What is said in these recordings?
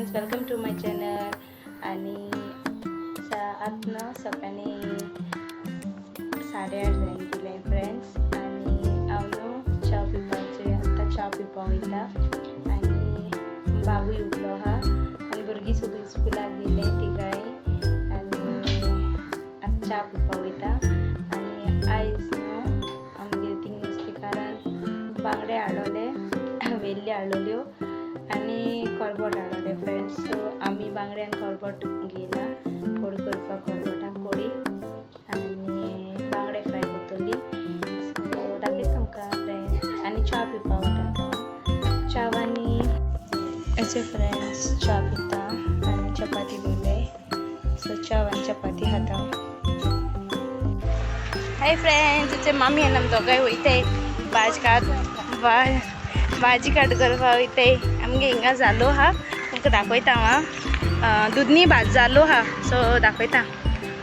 Friends, welcome to my channel. आणि आतनं सकाळी 8:30 जाईन दिले फ्रेंड्स. आणि हांव च्या पिवपाचे आतां च्या पिवपा वयता. आणि बाबूय उठलो हा आणि भुरगीं सगळीं स्कुलाक गेले तिगाय. आणि आतां च्या पिवपा वयता. आणि आयज न्हू आमगे थिंग नुस्तेकारान बांगडे हाडलोले, वेल्ली हाडलोल्यो आणि करबट हाडलोले फ्रेंड्स. सो आमी बांगडे आनी करबट घेयला फोड करपाक, करबटाक कोडी आनी बांगडे फ्राय करतली. सो दाखयता तुमकां फ्रेंड्स. आनी च्या पिवपा वयता. च्या आनी अशे फ्रेंड्स च्या पिता आनी चपाती दिले. सो च्या आनी चपाती खाता. हाय फ्रेंड्स, मामी आनी आमी दोगांय वयताय भाजी काट करपा वयताय. आमगे हिंगा जालो हा, तुमकां दाखयता हांव. दुधनी भात जालो हा, सो दाखयता.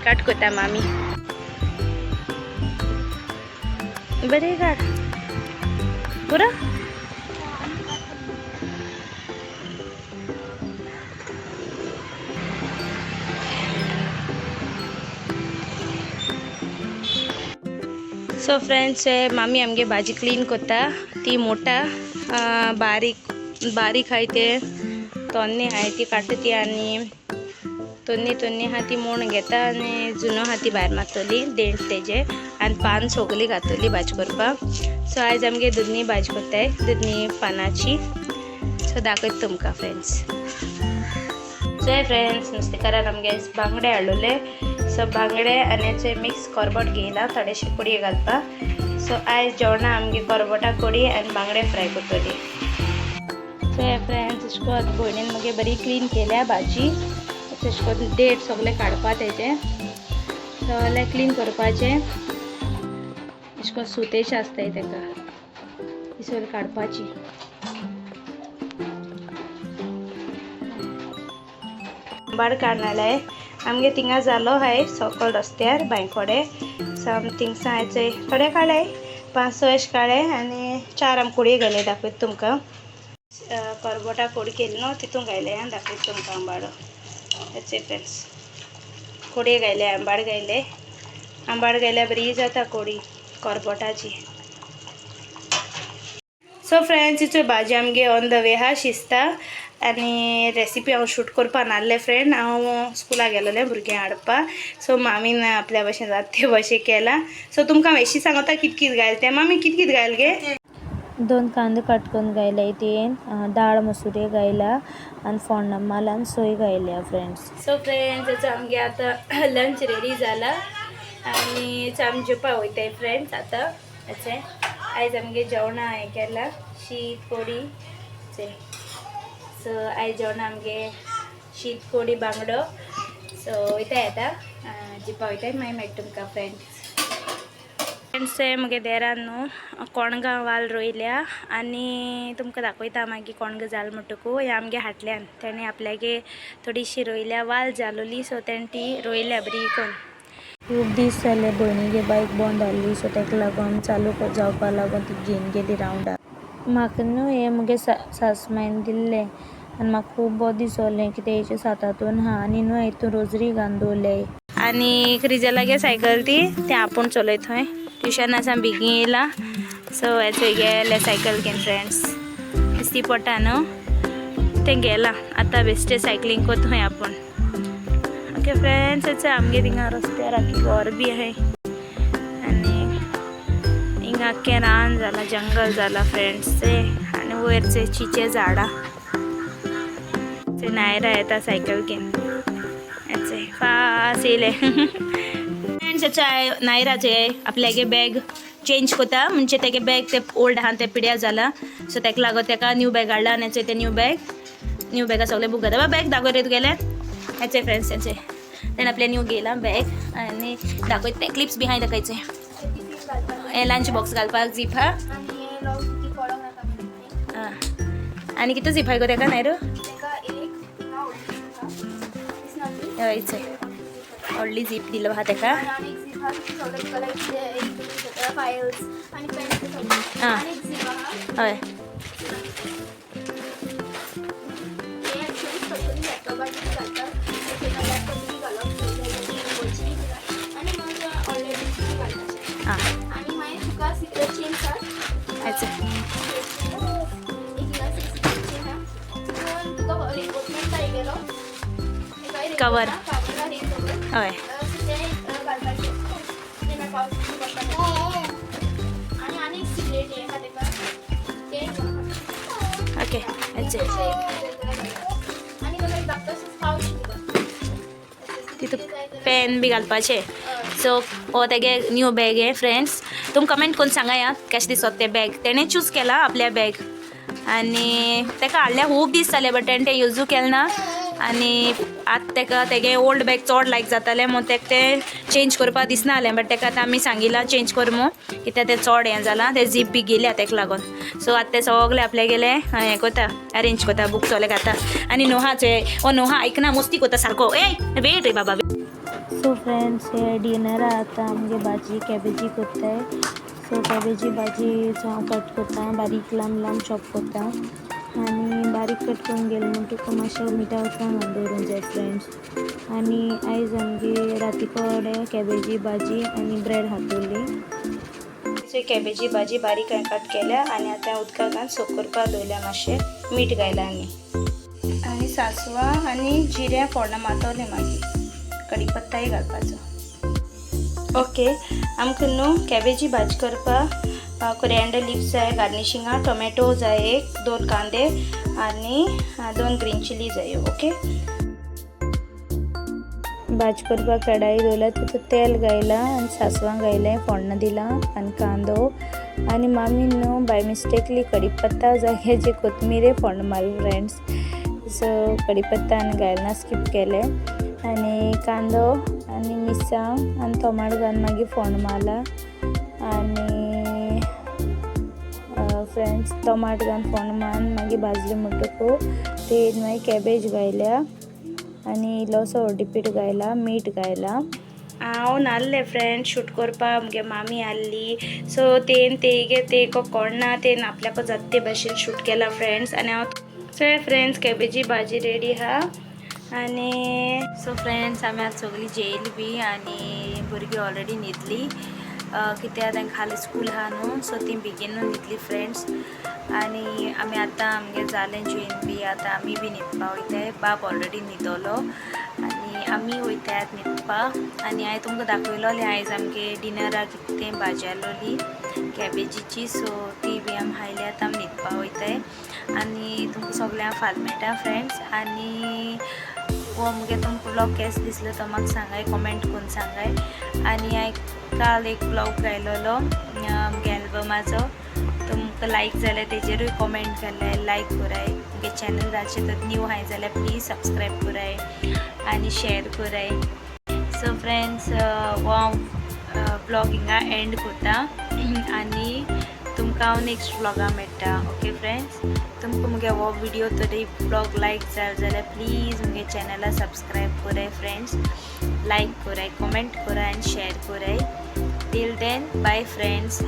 काट कोता मामी. बरें काट पुरो. सो फ्रेंड्स, मामी आमगे भाजी क्लीन कोता. ती मोटा बारीक हाय ते तोन्ने हाय ती काटती. आनी तोन्नी हा ती मोण घेता आनी जुनो हा ती भायर मारतली देंट तेजे. आनी पान सोगली घातली भाजी करपाक. सो आयज आमगे दुधनी भाजी कोत्ताय, दुधनी पानाची. सो दाखयता तुमकां फ्रेंड्स. सो फ्रेंड्स, नुस्तेकारान आमगे बांगडे हाडलोले. सो बांगडे आनी मिक्स करबट घेयला थोडेशे कोडये घालपाक. सो आयज जेवणा आमगे करबटा कोडी आनी बांगडे फ्राय करतली. सो फ्रेंड्स, अशें करून भयणीन मगे बरी क्लीन केल्या भाजी. अशें करून देठ सगळे काडपा तेजे सगळे क्लीन करपाचे. अशें करून सुतेशें आसताय तेका ती सगळी काडपाची. बाड काडनाले आमगे थिंगा जालो हाय सकल रस्त्यार बांयकोडे. सो थिंगसा हायचे थोडे काडले, 5-6 अशें काडले. आनी 4 आमी कोडये घाले. दाखयता तुमकां. करबटा कोडी केली न्हू तितून घायले. दाखयता तुमकां आंबाडो. हेचे फ्रेंड्स कोडये घायले, आंबाड घायल्यार बरी जाता कोडी करबटाची. सो फ्रेंड्स, हिचो भाजी आमगे ऑन द वे हा शिजता. आनी रेसिपी हांव शूट करपा नासलें फ्रेंड. हांव स्कुलाक गेलोलें भुरग्यांक हाडपा. सो मामीन आपल्या भशेन जाता ते भशेन केला. सो तुमकां हांव एशी सांगता कित घायल तें. मामी कित घायल गे? 2 कांदे काटकून घायला हितून, दाळ मसुरी घायला आनी फोण्ण आनी सोय घायल्या फ्रेंड्स. सो फ्रेंड्स, हेचो आमगे आतां लंच रेडी जाला. आनी आमी जेवपा वयताय फ्रेंड्स आतां. हेचें आयज आमगे जेवणा हें केला शीत कोडी. सो आयज जेवणा आमगे शीत कोडी बांगडो. सो वयताय आतां जेवपा वयताय. मागीर मेळटा तुमकां फ्रेंड्स. फ्रेंड्स, मगे देरान न्हू कोणगां वाल रोयल्या. आनी तुमकां दाखयता मागीर कोणगां जाल म्हणटकू. हे आमगे हाटल्यान तेणें आपल्यागे थोडीशी रोयल्या वाल जालोली. सो तेणें ती रोयल्या बरी करून. खूब दीस जाले भयणीगे बायक बंद आहली. सो तेका लागून चालू जावपा लागून ती घेवन गेली रावंडाक. म्हाका न्हू हे मुगे सासमायन दिल्ले आनी म्हाका खूब बरें दिसोलें कित्याक हेचे सातातून हा. आनी न्हू हितून रोजरी घालून दवरले. आनी क्रिजलागे सायकल ती आपूण चलयत थंय. ट्युशना सावन बेगीन येयला. सो हेचो गेले सायकल घेवन फ्रेंड्स. दिसती पडटा न्हू तें गेला. आतां बेश्टें सायकलींग कोत थंय आपूण. ओके फ्रेंड्स, हेचो आमगे थिंगा रस्त्यार आख्खी घर बी आहाय. आनी हिंगा आख्खें रान जाला, जंगल जाला फ्रेंड्स. आनी वयरचे चिचे झाडां. नायरा येता सायकल घेवन. हेचे फास्ट येयले. फ्रेंड्स, हेच्या नायराचे आपल्यागे बॅग चेंज कोता. म्हणजे तेगे बॅग ते ओल्ड आहा ते पिड्यार जाला. सो तेका लागून तेका न्यू बॅग हाडला. आनी हेचे ते न्यू बॅगा सगळे बूक घाता. बॅग दाखय रे तुगेले. हेचे फ्रेंड्स हेचे तेणें आपले न्यू घेयला बॅग. आनी दाखयता ते क्लिप्स बिहाय दाखयचे. हे लंच बॉक्स घालपाक झीप हा. आनी कितें झीप हाय गो तेका नायरू? हयचे व्हडली झीप दिलो आहा तेका. हय कवर हय ओके तितून पेन बी घालपाचें सो हो तेगे न्यू बॅग आहे फ्रेंड्स तुम कमेंट करून सांगा या कशें दिसत तें बॅग तेणें चूज केला आपल्या बॅग आनी तेका हाडल्या खूब दीस जाले बट तेणें तें यूजू केलें ना आनी आतां तेका तेगे ओल्ड बॅग चड लायक जातालें म्हूण तेका तें चेंज करपाक दिसना जालें बट तेका आतां आमी सांगिलां चेंज कर म्हूण कित्याक तें चड हें जालां तें झीप बी गेल्या तेका लागून सो आतां तें सगळें आपल्या गेलें हें कोता अरेंज कोता बूक सगळें घाता आनी नोहाचे ओ नोहा आयकना मस्ती कोता सारको ए वेट रे बाबा सो फ्रेंड्स हे डिनरा आतां आमगे भाजी कॅबेजी कोत्ताय सो कॅबेजी भाजी हांव कट कोता बारीक लांब लांब चॉप कोता आनी बारीक कट करून गेले म्हण तुका मातशें मिठा उदकान घालून दवरूंक जाय फ्रेंड्स आनी आयज आमगे राती कोडे कॅबेजी भाजी आनी ब्रेड हातुरली कॅबेजी भाजी बारीक कट केल्या आनी आतां उदका घालून सोक करपाक दवरल्या मातशें मीठ घायलां आनी सांसवां आनी जिऱ्या फोडणें मातवलें मागीर कढीपत्ताय घालपाचो ओके आमकां न्हू कॅबेजी भाजी करपाक कोरिएंडर लिव्स जाय गार्निशिंगा टोमॅटो जाय एक 2 कांदे आनी 2 ग्रीन चिली जाय ओके भाजी करपाक कढाई दवरल्या तितूंत तेल घायलां आनी सांसवां घायलें फोडणें दिलां आनी कांदो आनी मामीन न्हू बाय मिस्टेकली कढीपत्ता जाग्याचेर कोथमिरे फोडणें मारलें फ्रेंड्स सो कढीपत्ता आनी घायना स्कीप केलें आनी कांदो आनी मिरसांग आनी टोमाट घालून मागीर फोण्ण मारला आनी फ्रेंड्स टोमाट घालून फोण्ण मारून मागीर भाजली म्हणटकूच तें मागीर कॅबेज घायल्या आनी इल्लोसो हळदीपीठ घायला मीठ घायला हांव नासलें फ्रेंड्स शूट करपाक म्हगे मामी आसली सो तेन तेगे तेको कोणना तेन आपल्याक जाता ते भाशेन शूट केला फ्रेंड्स आनी हांव चल फ्रेंड्स कॅबेजी भाजी रेडी आहा आनी सो फ्रेंड्स आमी आतां सगळीं जेयली बी आनी भुरगीं ऑलरेडी न्हिदली कित्याक तांकां हालीं स्कूल आहा न्हू सो ती बेगीन न्हिदली फ्रेंड्स आनी आमी आतां आमगे जालें जेवन बी आतां आमी बी न्हिदपा वयताय बाब ऑलरेडी न्हिदलो आनी आमी वयतात न्हिदपाक आनी हांवें तुमकां दाखयलोलें आयज आमगे डिनराक कितें भाजी आहलोली कॅबेजीची सो ती बी आमी खायली आतां आमी न्हिदपाक वयताय आनी तुमकां सगळ्यांक फाल्यां मेळटा फ्रेंड्स आनी वो मुगे तुमकां ब्लॉग केस दिसलो तो म्हाका सांगाय कमेंट करून सांगाय आनी हांवें काल एक ब्लॉग घायलोलो मुगे एल्बमाचो तुमकां लायक जाल्यार तेजेरूय कमेंट केल्यार लायक कराय मुगे चॅनल जाचेर तर न्यू आहाय जाल्यार प्लीज सबस्क्रायब कराय आनी शेअर कराय सो फ्रेंड्स वो ब्लॉग हिंगा एंड करता आनी तुमकां हांव नेक्स्ट ब्लॉगा मेळटा ओके फ्रेंड्स तुमकां मुगे हो व्हिडिओ तरी ब्लॉग लायक जाल्यार प्लीज मुगे चॅनला सबस्क्रायब कराय फ्रेंड्स लायक कराय कमेंट कराय आनी शेअर कराय टिल देन बाय फ्रेंड्स